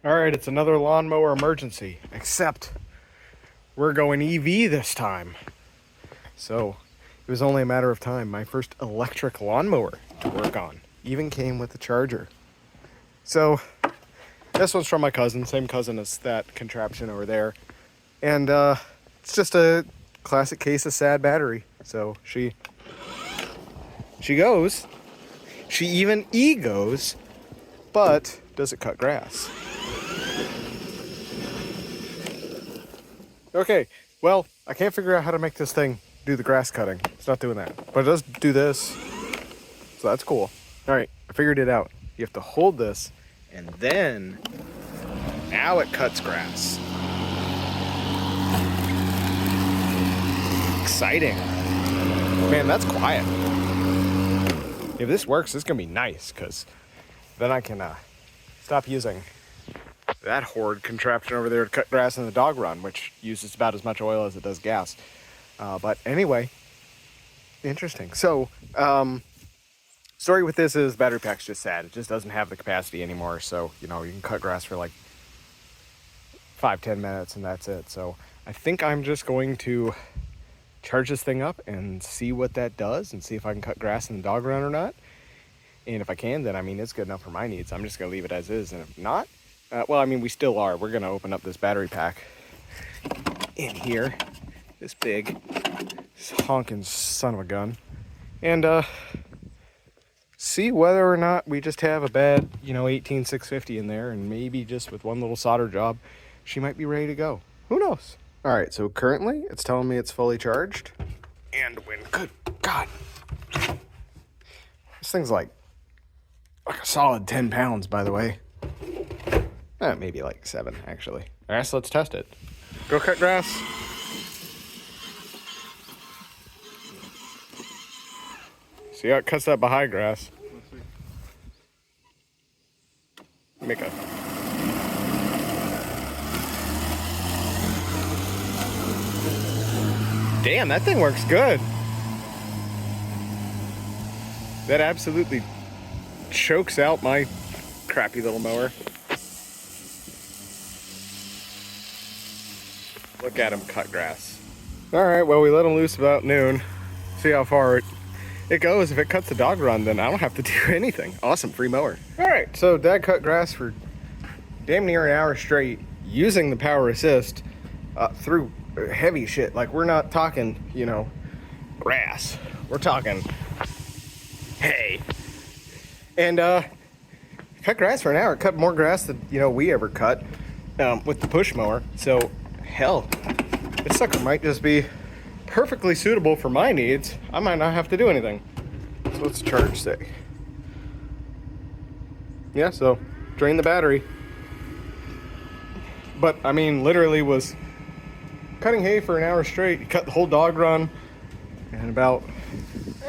Alright, it's another lawnmower emergency, except we're going EV this time. So it was only a matter of time. My first electric lawnmower to work on even came with a charger. So this one's from my cousin, same cousin as that contraption over there. And it's just a classic case of sad battery. So she goes, she even goes, but does it cut grass? Okay, well, I can't figure out how to make this thing do the grass cutting. It's not doing that, but it does do this. So that's cool. All right, I figured it out. You have to hold this, and then now it cuts grass. Exciting. Man, that's quiet. If this works, this is gonna be nice, because then I can stop using that horrid contraption over there to cut grass in the dog run, which uses about as much oil as it does gas. But anyway, interesting. So, story with this is battery pack's just sad. It just doesn't have the capacity anymore. So, you know, you can cut grass for like 5-10 minutes and that's it. So I think I'm just going to charge this thing up and see what that does and see if I can cut grass in the dog run or not. And if I can, then I mean, it's good enough for my needs. I'm just going to leave it as is. And if not, well, I mean, we still are. We're going to open up this battery pack in here. This big, this honking son of a gun. And see whether or not we just have a bad, 18650 in there. And maybe just with one little solder job, she might be ready to go. Who knows? All right, so currently it's telling me it's fully charged. And when, good God. This thing's like a solid 10 pounds, by the way. Maybe like 7, actually. All right, so let's test it. Go cut grass. See how it cuts that behind grass? Make a... Damn, that thing works good. That absolutely chokes out my crappy little mower. Look at him cut grass. All right, well, we let him loose about noon. See how far it goes. If it cuts the dog run, then I don't have to do anything. Awesome, free mower. All right, so Dad cut grass for damn near an hour straight using the power assist through heavy shit. Like, we're not talking, grass. We're talking hay. And cut grass for an hour. Cut more grass than, we ever cut with the push mower. So, hell, this sucker might just be perfectly suitable for my needs. I might not have to do anything. So what's the charge say? Yeah, so drain the battery. But I mean, literally was cutting hay for an hour straight. He cut the whole dog run, and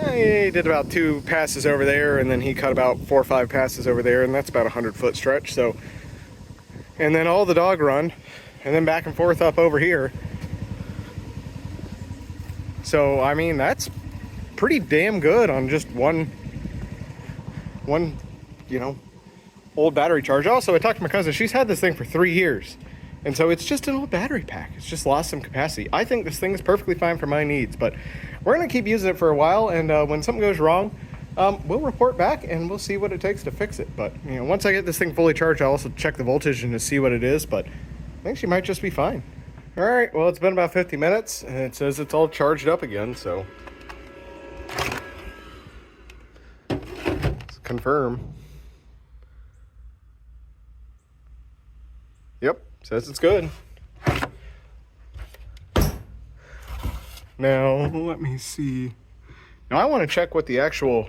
he did about 2 passes over there, and then he cut about 4 or 5 passes over there, and that's about a 100-foot stretch. So, and then all the dog run, and then back and forth up over here. So, I mean, that's pretty damn good on just one, old battery charge. Also, I talked to my cousin. She's had this thing for 3 years. And so it's just an old battery pack. It's just lost some capacity. I think this thing is perfectly fine for my needs, but we're going to keep using it for a while. And when something goes wrong, we'll report back and we'll see what it takes to fix it. But, once I get this thing fully charged, I'll also check the voltage and to see what it is. But I think she might just be fine. All right, well, it's been about 50 minutes, and it says it's all charged up again, so let's confirm. Yep, says it's good. Now, let me see. Now, I want to check what the actual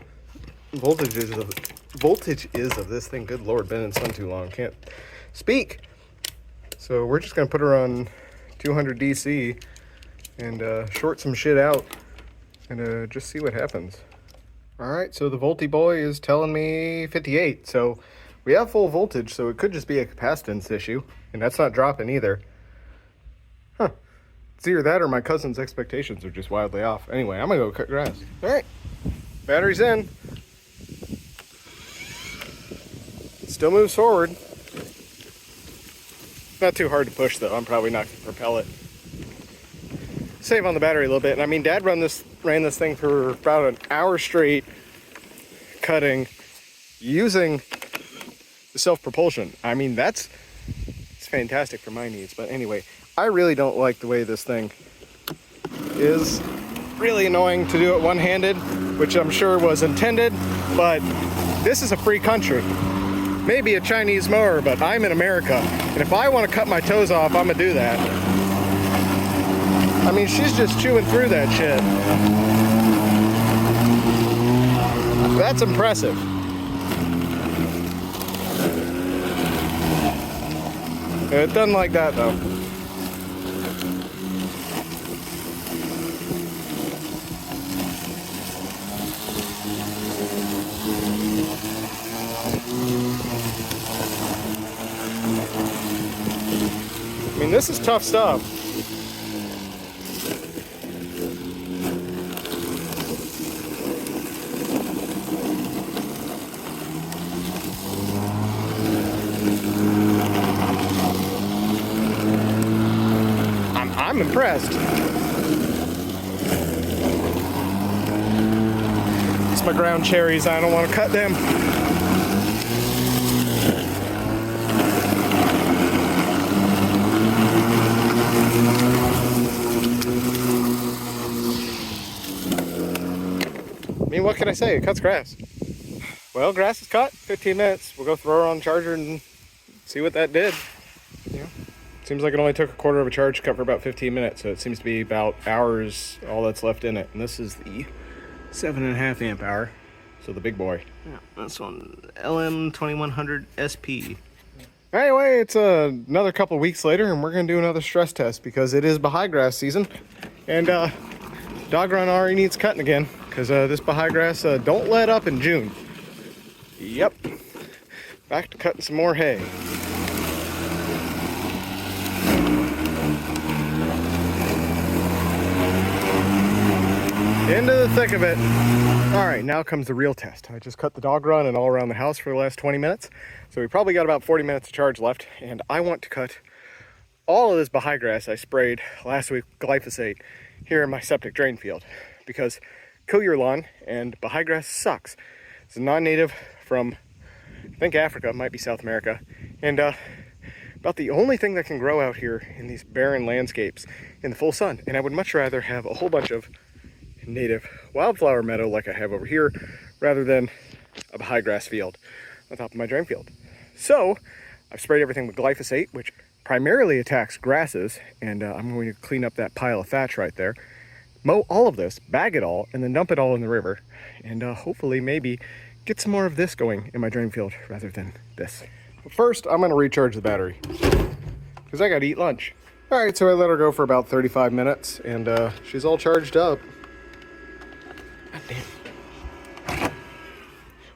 voltage is of this thing. Good Lord, been in the sun too long, can't speak. So we're just going to put her on 200 DC and short some shit out and just see what happens. All right, so the Volty boy is telling me 58. So we have full voltage, so it could just be a capacitance issue, and that's not dropping either. Huh. It's either that or my cousin's expectations are just wildly off. Anyway, I'm gonna go cut grass. All right, battery's in. Still moves forward. Not too hard to push though. I'm probably not going to propel it. Save on the battery a little bit. And I mean, Dad ran this thing for about an hour straight, cutting, using the self-propulsion. I mean, it's fantastic for my needs. But anyway, I really don't like the way this thing is. Really annoying to do it one-handed, which I'm sure was intended, but this is a free country. Maybe a Chinese mower, but I'm in America, and if I want to cut my toes off, I'm gonna do that. I mean, she's just chewing through that shit. That's impressive. It doesn't like that though. I mean, this is tough stuff. I'm impressed. It's my ground cherries. I don't want to cut them. I mean, what can I say? It cuts grass. Well, grass is cut. 15 minutes. We'll go throw her on the charger and see what that did. Yeah. Seems like it only took a quarter of a charge to cut for about 15 minutes, so it seems to be about hours all that's left in it. And this is the 7.5 amp hour, so the big boy. Yeah, this one, LM2100 SP. Anyway, it's another couple weeks later, and we're gonna do another stress test because it is Baha'i grass season, and dog run already needs cutting again because this Baha'i grass don't let up in June. Yep, back to cutting some more hay. Into the thick of it. All right, now comes the real test. I just cut the dog run and all around the house for the last 20 minutes. So we probably got about 40 minutes of charge left, and I want to cut all of this Baha'i grass I sprayed last week with glyphosate here in my septic drain field, because kill your lawn, and Baha'i grass sucks. It's a non-native from, I think, Africa, might be South America, and about the only thing that can grow out here in these barren landscapes in the full sun. And I would much rather have a whole bunch of native wildflower meadow like I have over here rather than a Baha'i grass field on top of my drain field. So I've sprayed everything with glyphosate, which primarily attacks grasses, and I'm going to clean up that pile of thatch right there, mow all of this, bag it all, and then dump it all in the river, and hopefully maybe get some more of this going in my drain field rather than this. But first, I'm going to recharge the battery because I got to eat lunch. All right, so I let her go for about 35 minutes, and she's all charged up. God damn.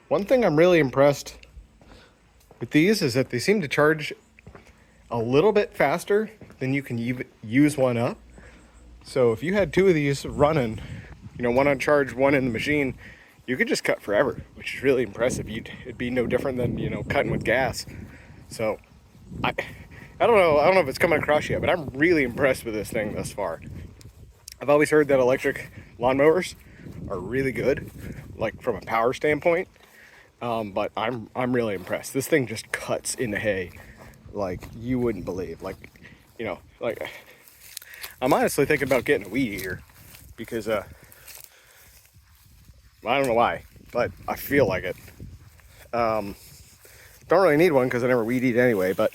One thing I'm really impressed with these is that they seem to charge a little bit faster than you can use one up. So if you had two of these running, you know, one on charge, one in the machine, you could just cut forever, which is really impressive. It'd be no different than, you know, cutting with gas. So I don't know if it's coming across yet, but I'm really impressed with this thing thus far. I've always heard that electric lawnmowers are really good, like from a power standpoint, but I'm really impressed. This thing just cuts into hay like you wouldn't believe. Like, you know, like I'm honestly thinking about getting a weed eater because I don't know why, but I feel like it. Don't really need one because I never weed eat anyway, but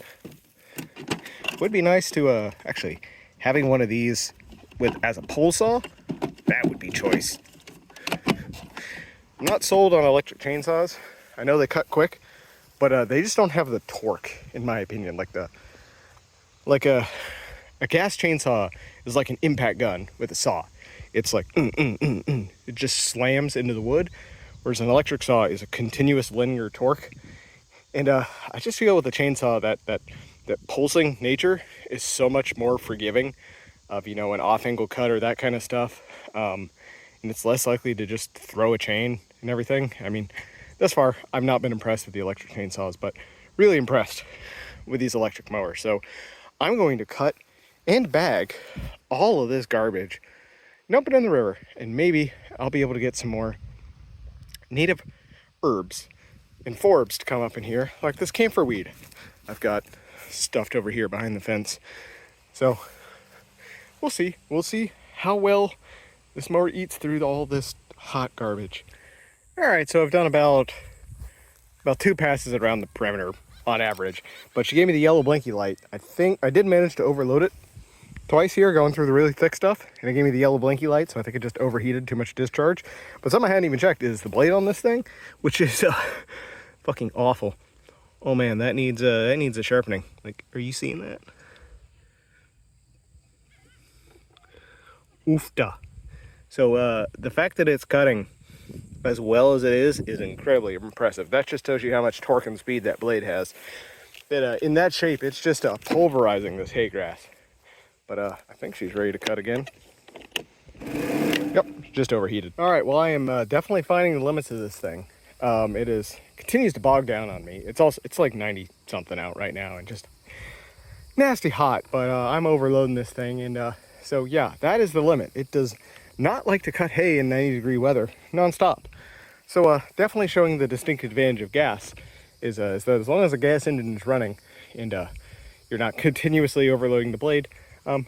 it would be nice to actually having one of these as a pole saw. That would be choice. I'm not sold on electric chainsaws. I know they cut quick, but they just don't have the torque, in my opinion. Like a gas chainsaw is like an impact gun with a saw. It's like it just slams into the wood, whereas an electric saw is a continuous linear torque. And I just feel with the chainsaw that pulsing nature is so much more forgiving of, you know, an off-angle cut or that kind of stuff. And it's less likely to just throw a chain and everything. I mean, thus far, I've not been impressed with the electric chainsaws, but really impressed with these electric mowers. So I'm going to cut and bag all of this garbage, dump it in the river, and maybe I'll be able to get some more native herbs and forbs to come up in here, like this camphor weed I've got stuffed over here behind the fence. So we'll see. We'll see how well this mower eats through all this hot garbage. All right, so I've done about 2 passes around the perimeter on average, but she gave me the yellow blinky light. I think I did manage to overload it twice here going through the really thick stuff, and it gave me the yellow blinky light, so I think it just overheated, too much discharge. But something I hadn't even checked is the blade on this thing, which is fucking awful. Oh man, that needs a sharpening. Like, are you seeing that? Oofta. So the fact that it's cutting as well as it is incredibly impressive. That just tells you how much torque and speed that blade has. That in that shape, it's just pulverizing this hay grass. But I think she's ready to cut again. Yep, just overheated. All right, well, I am definitely finding the limits of this thing. It continues to bog down on me. It's like 90 something out right now and just nasty hot, but I'm overloading this thing, and so yeah, that is the limit. It does not like to cut hay in 90-degree weather non-stop. So definitely showing the distinct advantage of gas is that as long as the gas engine is running and you're not continuously overloading the blade,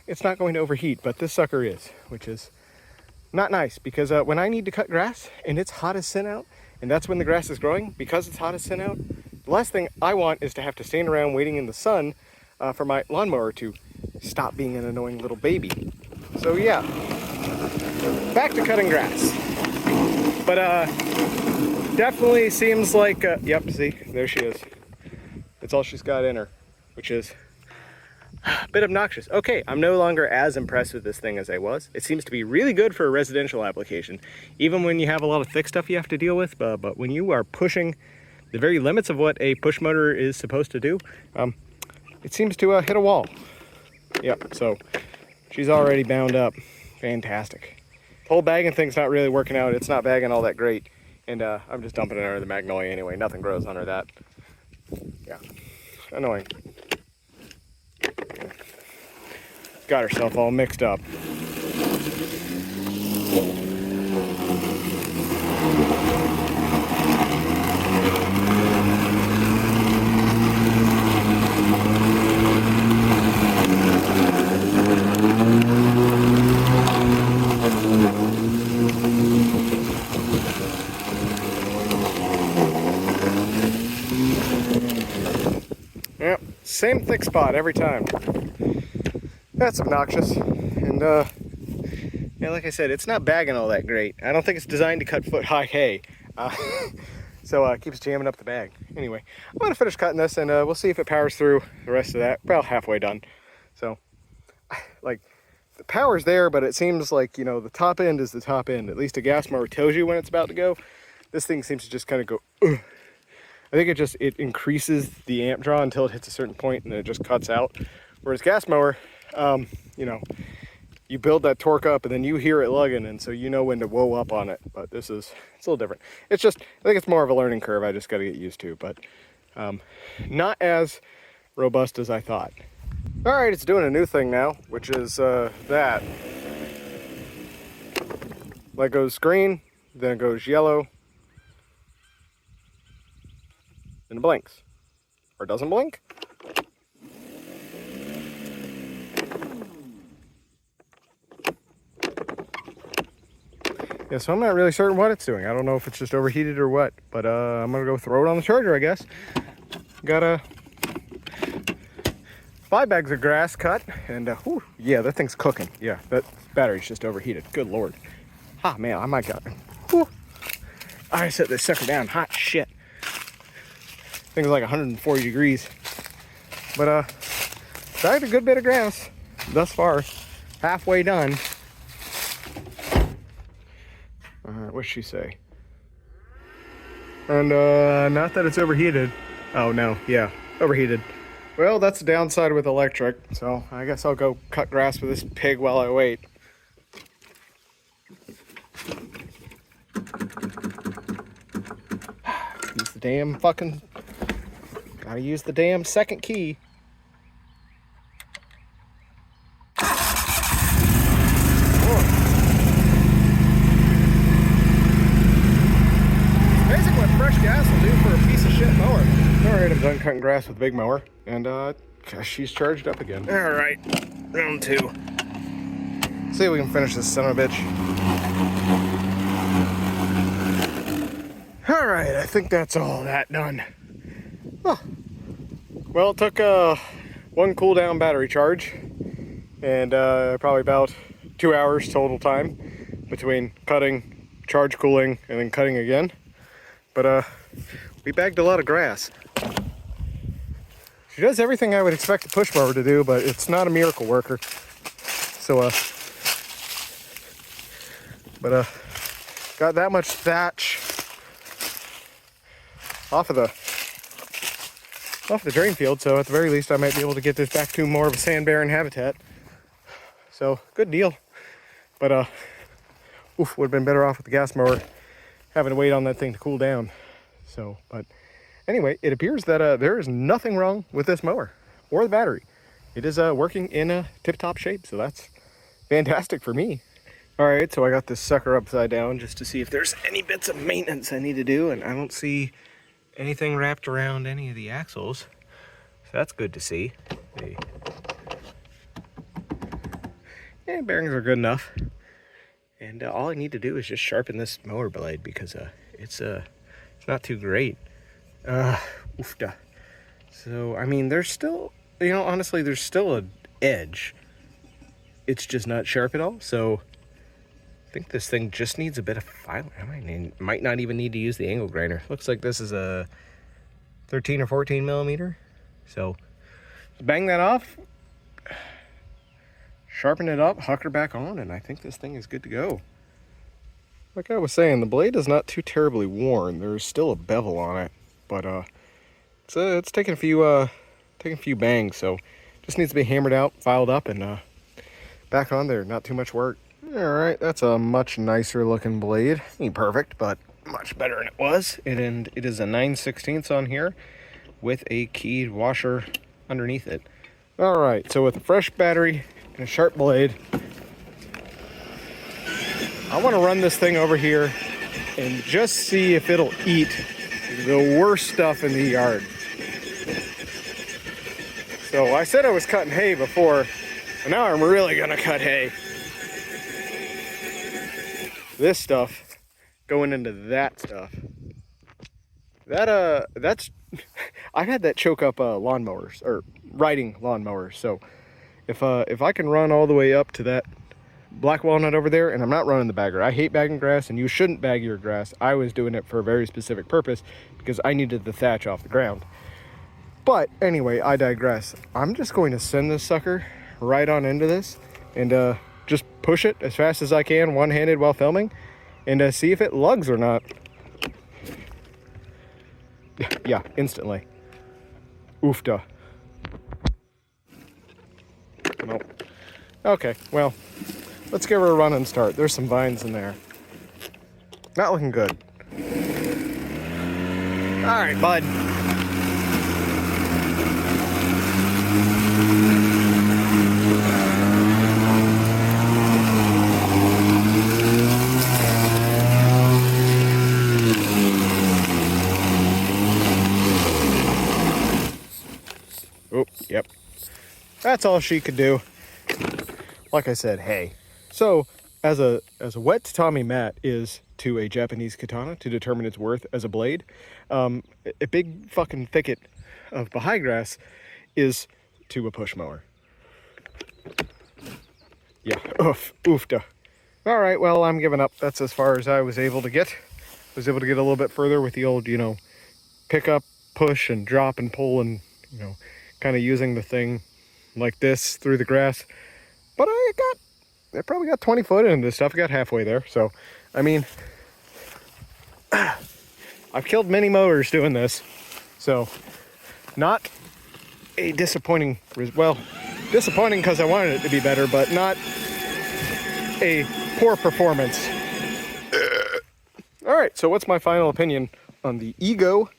it's not going to overheat. But this sucker is, which is not nice, because when I need to cut grass and it's hot as sin out, and that's when the grass is growing, because it's hot as sin out, the last thing I want is to have to stand around waiting in the sun for my lawnmower to stop being an annoying little baby. So yeah, back to cutting grass. But definitely seems like, yep, see, there she is. That's all she's got in her, which is a bit obnoxious. Okay, I'm no longer as impressed with this thing as I was. It seems to be really good for a residential application, even when you have a lot of thick stuff you have to deal with, but when you are pushing the very limits of what a push motor is supposed to do, it seems to hit a wall. Yep, so she's already bound up. Fantastic. Whole bagging thing's not really working out. It's not bagging all that great, and I'm just dumping it under the magnolia anyway. Nothing grows under that. Yeah, annoying. Got herself all mixed up. Yep, same thick spot every time. That's obnoxious. And yeah, like I said, it's not bagging all that great. I don't think it's designed to cut foot-high hay. So it keeps jamming up the bag. Anyway, I'm gonna finish cutting this, and we'll see if it powers through the rest of that. About halfway done. So, like, the power's there, but it seems like, you know, the top end is the top end. At least a gas mower tells you when it's about to go. This thing seems to just kind of go, ugh. I think it increases the amp draw until it hits a certain point, and then it just cuts out. Whereas gas mower, you know, you build that torque up, and then you hear it lugging, and so you know when to whoa up on it. But it's a little different. It's just, I think it's more of a learning curve. I just got to get used to, but not as robust as I thought. All right, it's doing a new thing now, which is that. Light goes green, then it goes yellow, and it blinks. Or doesn't blink. Yeah, so I'm not really certain what it's doing. I don't know if it's just overheated or what, but I'm gonna go throw it on the charger, I guess. Got 5 bags of grass cut, and whew, yeah, that thing's cooking. Yeah, that battery's just overheated. Good Lord. Ah, man, I might got it. Whew. I set this sucker down. Hot shit. Thing's like 140 degrees. But bagged a good bit of grass thus far. Halfway done. Alright, what'd she say? And not that it's overheated. Oh no, yeah, overheated. Well, that's the downside with electric, so I guess I'll go cut grass with this pig while I wait. Use the damn fucking... Gotta use the damn second key. amazing what fresh gas will do for a piece of shit mower. All right, I'm done cutting grass with the big mower, and gosh, she's charged up again. All right, round 2. See if we can finish this son of a bitch. All right, I think that's all that done. Oh. Well, it took one cool down battery charge, and probably about 2 hours total time between cutting, charge cooling, and then cutting again. But we bagged a lot of grass. She does everything I would expect a push mower to do, but it's not a miracle worker. So got that much thatch off of the drain field, so at the very least I might be able to get this back to more of a sand barren habitat. So good deal. But would have been better off with the gas mower having to wait on that thing to cool down. So, but anyway, it appears that there is nothing wrong with this mower or the battery. It is working in a tip-top shape, so that's fantastic for me. All right, so I got this sucker upside down just to see if there's any bits of maintenance I need to do, and I don't see anything wrapped around any of the axles, so that's good to see. Yeah, bearings are good enough, and all I need to do is just sharpen this mower blade because it's not too great. Oofda. So I mean, there's still, honestly, there's still an edge. It's just not sharp at all. So I think this thing just needs a bit of filing. I might not even need to use the angle grinder. Looks like this is a 13 or 14 millimeter. So bang that off, sharpen it up, huck her back on, and I think this thing is good to go. Like I was saying, the blade is not too terribly worn. There's still a bevel on it, but it's taking a few bangs. So just needs to be hammered out, filed up, and back on there. Not too much work. All right, that's a much nicer looking blade. Ain't perfect, but much better than it was. And it is a 9/16 on here with a keyed washer underneath it. All right, so with a fresh battery and a sharp blade, I want to run this thing over here and just see if it'll eat the worst stuff in the yard. So I said I was cutting hay before, and now I'm really gonna cut hay. This stuff going into that stuff. That's I've had that choke up lawnmowers or riding lawnmowers. So if I can run all the way up to that black walnut over there, and I'm not running the bagger. I hate bagging grass, and you shouldn't bag your grass. I was doing it for a very specific purpose because I needed the thatch off the ground. But anyway, I digress. I'm just going to send this sucker right on into this and just push it as fast as I can, one-handed while filming, and see if it lugs or not. Yeah, instantly. Oofda. Nope. Okay, well, let's give her a run and start. There's some vines in there. Not looking good. All right, bud. Oh, yep. That's all she could do. Like I said, hey. So, as a wet tatami mat is to a Japanese katana to determine its worth as a blade, a big fucking thicket of bahai grass is to a push mower. Yeah, oofda. All right, well, I'm giving up. That's as far as I was able to get. I was able to get a little bit further with the old, pick up, push, and drop and pull, and, kind of using the thing like this through the grass. But I probably got 20 foot into this stuff. I got halfway there. So, I mean, I've killed many mowers doing this. So, not a disappointing, well, disappointing because I wanted it to be better, but not a poor performance. All right, so what's my final opinion on the Ego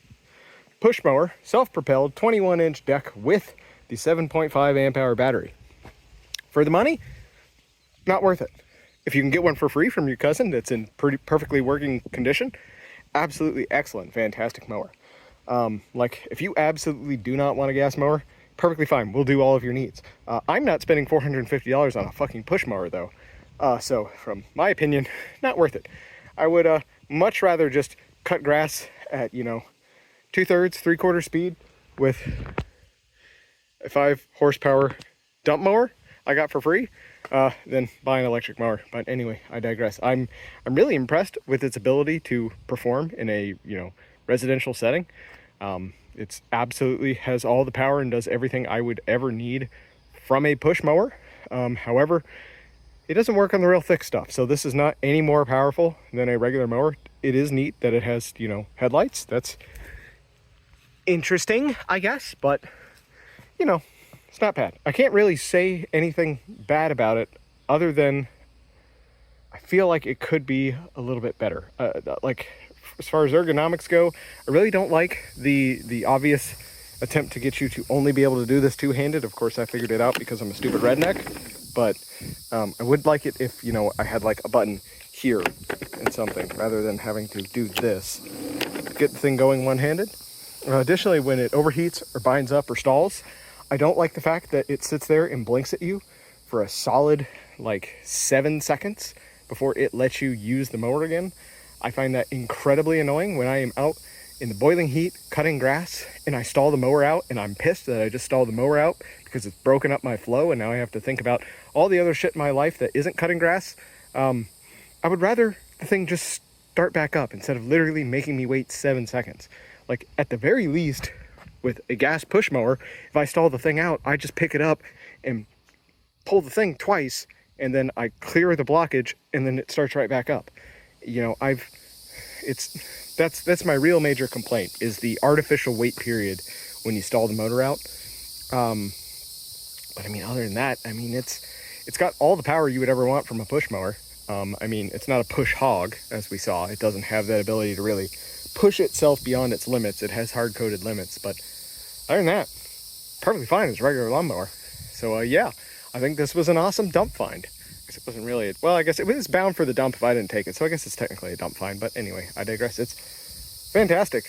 push mower, self-propelled 21-inch deck with the 7.5 amp hour battery? For the money, not worth it. If you can get one for free from your cousin that's in perfectly working condition, absolutely excellent, fantastic mower. Like, if you absolutely do not want a gas mower, perfectly fine. We'll do all of your needs. I'm not spending $450 on a fucking push mower, though. So, from my opinion, not worth it. I would much rather just cut grass at, 2/3, 3/4 speed with a 5 horsepower dump mower I got for free than buy an electric mower. But anyway, I digress. I'm really impressed with its ability to perform in a residential setting. It's absolutely has all the power and does everything I would ever need from a push mower. However, it doesn't work on the real thick stuff, so this is not any more powerful than a regular mower. It is neat that it has headlights. That's interesting, I guess, but it's not bad. I can't really say anything bad about it other than I feel like it could be a little bit better. Like, as far as ergonomics go, I really don't like the obvious attempt to get you to only be able to do this two-handed. Of course, I figured it out because I'm a stupid redneck, but I would like it if, I had like a button here and something rather than having to do this to get the thing going one-handed. Additionally, when it overheats or binds up or stalls, I don't like the fact that it sits there and blinks at you for a solid like 7 seconds before it lets you use the mower again. I find that incredibly annoying when I am out in the boiling heat cutting grass and I stall the mower out, and I'm pissed that I just stalled the mower out because it's broken up my flow and now I have to think about all the other shit in my life that isn't cutting grass. I would rather the thing just start back up instead of literally making me wait 7 seconds. Like, at the very least, with a gas push mower, if I stall the thing out, I just pick it up and pull the thing twice, and then I clear the blockage, and then it starts right back up. That's my real major complaint, is the artificial wait period when you stall the motor out. But I mean, other than that, I mean, it's got all the power you would ever want from a push mower. I mean, it's not a push hog, as we saw. It doesn't have that ability to really push itself beyond its limits. It has hard-coded limits, but other than that, perfectly fine as a regular lawnmower. So yeah, I think this was an awesome dump find. Because it wasn't really, well, I guess it was bound for the dump if I didn't take it, so I guess it's technically a dump find. But anyway, I digress. It's fantastic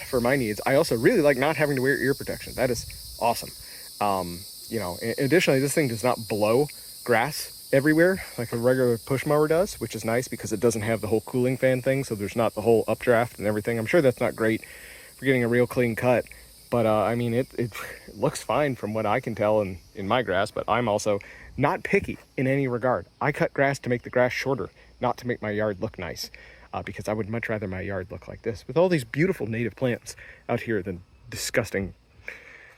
for my needs. I also really like not having to wear ear protection. That is awesome. Additionally, this thing does not blow grass everywhere like a regular push mower does, which is nice because it doesn't have the whole cooling fan thing, so there's not the whole updraft and everything. I'm sure that's not great for getting a real clean cut, but I mean, it looks fine from what I can tell in my grass. But I'm also not picky in any regard. I cut grass to make the grass shorter, not to make my yard look nice, because I would much rather my yard look like this with all these beautiful native plants out here than disgusting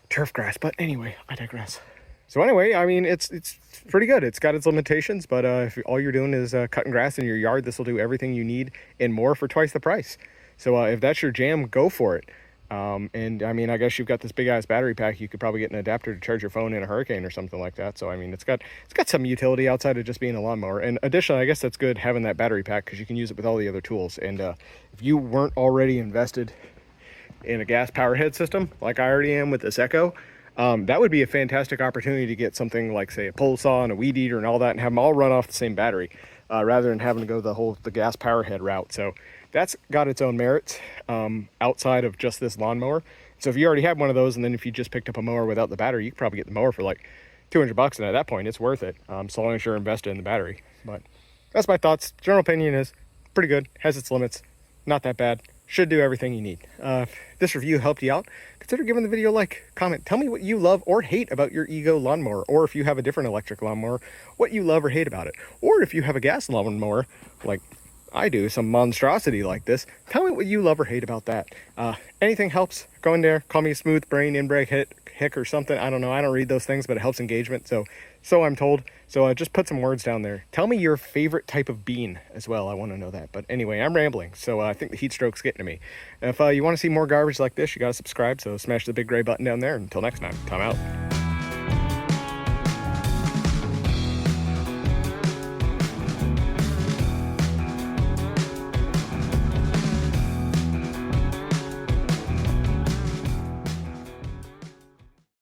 turf grass. But anyway, I digress. So anyway, I mean, it's pretty good. It's got its limitations, but if all you're doing is cutting grass in your yard, this will do everything you need and more for twice the price. So if that's your jam, go for it. And I mean, I guess you've got this big ass battery pack. You could probably get an adapter to charge your phone in a hurricane or something like that. So I mean, it's got some utility outside of just being a lawnmower. And additionally, I guess that's good having that battery pack because you can use it with all the other tools. And if you weren't already invested in a gas power head system like I already am with this Echo, that would be a fantastic opportunity to get something like, say, a pole saw and a weed eater and all that, and have them all run off the same battery, rather than having to go the gas power head route. So that's got its own merits outside of just this lawnmower. So if you already had one of those, and then if you just picked up a mower without the battery, you could probably get the mower for like $200, and at that point, it's worth it, so long as you're invested in the battery. But that's my thoughts. General opinion is pretty good, has its limits, not that bad. Should do everything you need. If this review helped you out, consider giving the video a like, comment. Tell me what you love or hate about your Ego lawnmower, or if you have a different electric lawnmower, what you love or hate about it. Or if you have a gas lawnmower, like I do, some monstrosity like this, tell me what you love or hate about that. Anything helps. Go in there, call me a smooth brain, inbred hick or something. I don't know. I don't read those things, but it helps engagement. So I'm told. So just put some words down there. Tell me your favorite type of bean as well. I want to know that. But anyway, I'm rambling. So I think the heat stroke's getting to me. If you want to see more garbage like this, you got to subscribe. So smash the big gray button down there. Until next time, I'm out.